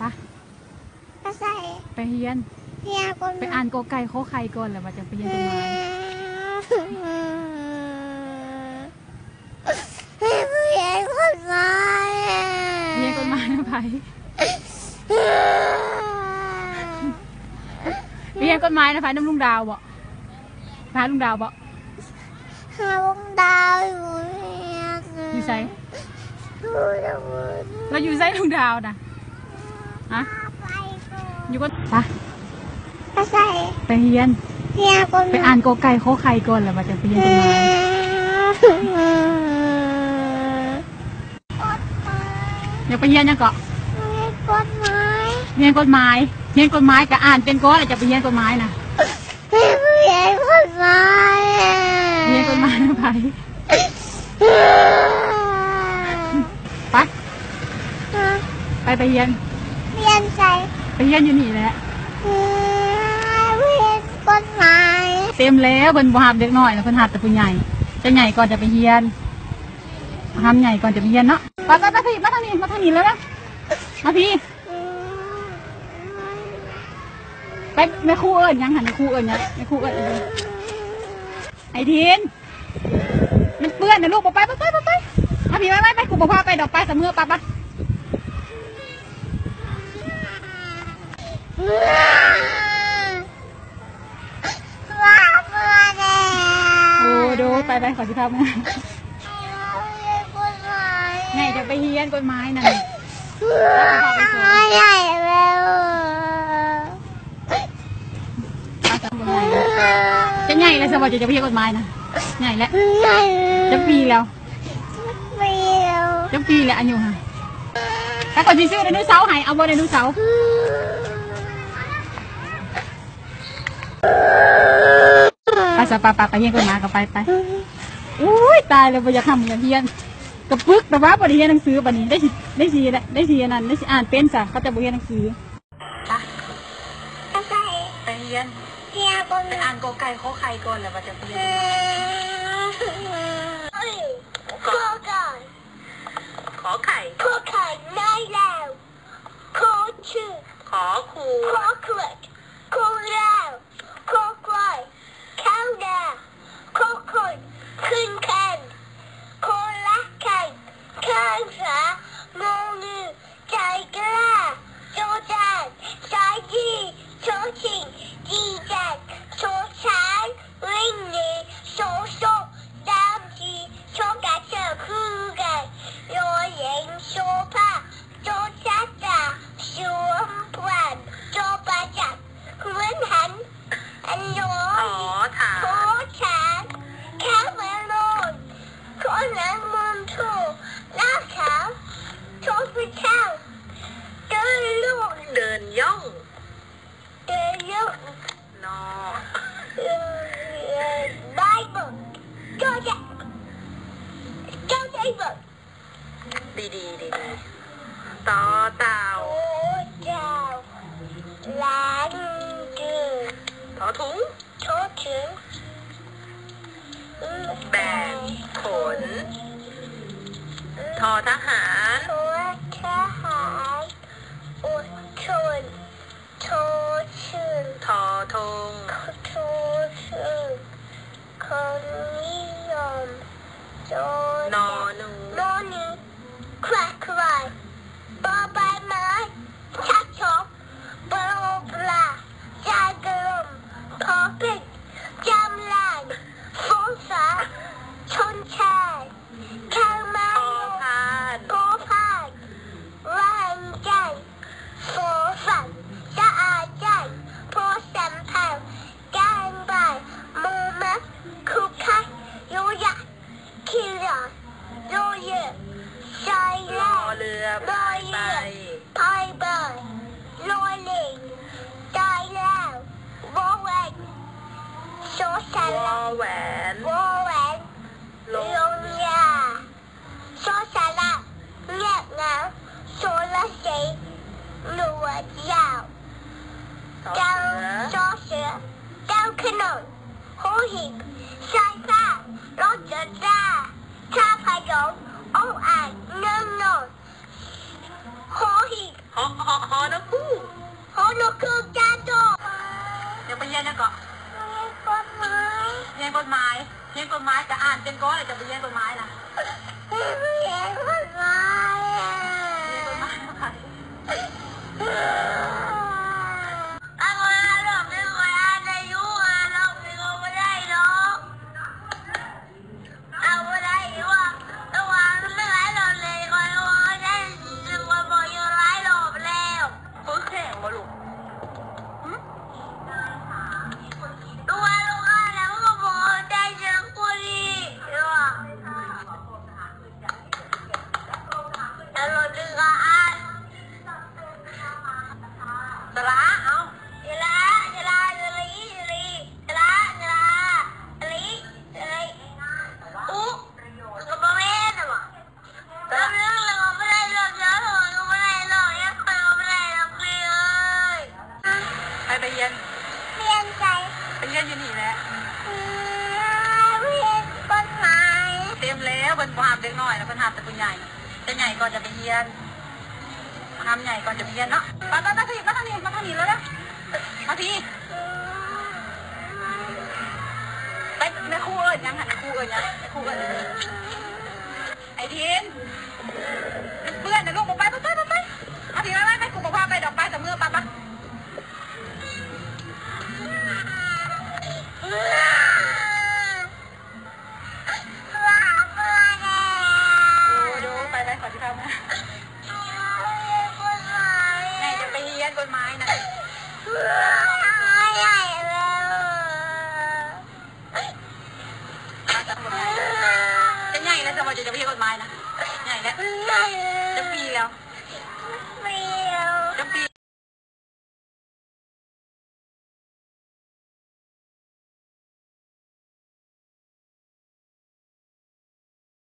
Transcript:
ปะไปเฮียนไปอ่านกอไก่ข้อไข่ก่อนแล้วว่าจะไปเฮียนต้นไม้เรียนกฎหมายเฮียนกฎหมายนะไผเฮียนกฎหมายนะไผน้ำลุงดาวบ่พาลุงดาวบ่หาลุงดาวอยู่ไสเราอยู่ไสลุงดาวนะฮะอยู่ก็ไปเฮียนไปอ่านกอไก่ข้อไข่ก่อนแล้วว่าจะไปเฮียนต้นไม้อยากไปเฮียนยังเกาะเฮียนกฎหมายก็อ่านเป็นก้อนจะไปเฮียนกฎหมายนะเรียนกฎหมายนะไผไปเฮียนไปเฮียนอยู่นี่แหละเรียนกฎหมายเต็มแล้วเพิ่นบ่ฮับเด็กน้อยนะเพิ่นฮับแต่ผู้ใหญ่จะใหญ่ก่อนจะไปเฮียนทำใหญ่ก่อนจะไปเฮียนเนาะไปพี่มาทางนี้แล้วนะมาพี่ไปแม่ครูเอิญยังหันแม่ครูเอิญยังแม่ครูเอิญไอ้ทีนมันเปื้อนนะลูกไปมาพี่ไปครูบอกพาไปดอกไปเสมอปะโอ้ดูไปขอที่พักมาไงจะไปเฮียนกฎหมายนั่นใหญ่แล้วจะใหญ่แล้วสวัสดีจะไปเฮียนกฎหมายนะใหญ่แล้วจะปีแล้วอายุฮะแต่คนที่ซื้อไดโนเสาร์ให้เอาบ่ไดโนเสาร์ไปสปาไปเฮียนกฎหมายกับไปอุ้ยตายเลยบ่อยากทำเฮียนกระปึกแต่ว่าบ่ได้เรียนหนังสือบัดนี้ได้สีนั่นได้สีอ่านเป็นซะเขาจะบ่เรียนหนังสือไปเรียนไปอ่านกอไก่ข้อไข่ก่อนแล้วว่าจะไปเรียนขอไข่ได้แล้วขอชื่อขอครูขอขวดขอแล้วขอควายข้าวดาขอคนขึ้นแคนขอละไข่ข้างขาโมมือใจกล้าโจจานสายดีโชชิงดีจัดโชช้างวิ่งหนีโชโซดามทีโชกาเจอคู่กันโยเย็นโชผ้าโจจัดตาสวมแหวนโจประจักษ์เหมือนหันอันโยขอฐานแค่เวลนขอหนังมุมถูกลากขาวโชว์ไปข้าวเดินลูกเดินย่องนอไบเบิลเจ้าใจเบิลดีต่อเต่าโอ้เจ้าล้างจืดถอถุงโชว์ถึงแบกขนทอทหารอดทนโทชื่นทอทงโทชื่นคนนิยมโจนอนูแควกควายบอใบไม้ชักชกปลาปลาใจกระลมพอปิดจำลายฟ้องสาชนชายข้างมาโพพานว่างใจโฟฝันจะอาใจโพสัมผัสการบ่ายมือมัดคุกคักยุยะคิวร์โรเยอร์ชายแรกเรือพายเบอร์ลอยเล่ตายแล้ววอแหวนโซชันวอแหวนลงยาโซชันละเงียบเหงาโซละเสียหนวดยาวเจ้าโซเสือเจ้าขนมหูหิบสายฟ้ารถจะจ้าชาพยองอ้อ่างเงินนอนหอหีบห ฮอนกคู่ ฮอนกคือจ้าโต เดี๋ยวไปเรียนนะก่อน กฎหมาย เรียนกฎหมายจะอ่านเป็นก้อนเลยจะไปเรียนกฎหมายนะ เรียนกฎหมาย เรียนกฎหมายอะไร เอาเวลาหลบไม่เวลาจะยุ่งอะหลบไม่ได้หรอกเอาเวลาอยู่ว่าระวังไม่ร้ายหลบเลยก่อนระวังได้ระวังบอกอยู่ร้ายหลบแล้ว ปื้อแข่งวะลูก ระวังลูกค้าแล้วก็บอกได้เจอคนดีระวังแล้วหลบดึงอ่ะ สระเอา จะลาอุ๊ก็บอกแม่นะวะเราเรื่องเราไม่ได้หรอกเยอะเราไม่ได้หรอกยังเราไม่ได้หรอกเลย ไปเรียน เรียนใจ ไปเรียนอยู่นี่แหละ เรียนกฎหมาย เต็มแล้วบนความเด็กน้อยแล้วบนหามแต่ผู้ใหญ่จะใหญ่ก่อนจะไปเรียนทำใหญ่ก่อนจะไปเรียนเนาะมาทีแล้วแล้วมาทีไปแม่ครูเอิญยังหันครูเอิญยังครูเอิญไอ้ทีนเพื่อนนะลูกไปมาทีไม่กูบอกว่าไปดอกไปแต่เมื่อปะดูไปขอที่ทำนะไงจะไปเรียนกฎหมายนะจะใหญ่แล้วจะไปเรียนกฎหมายนะใหญ่แล้วจะปีแล้ว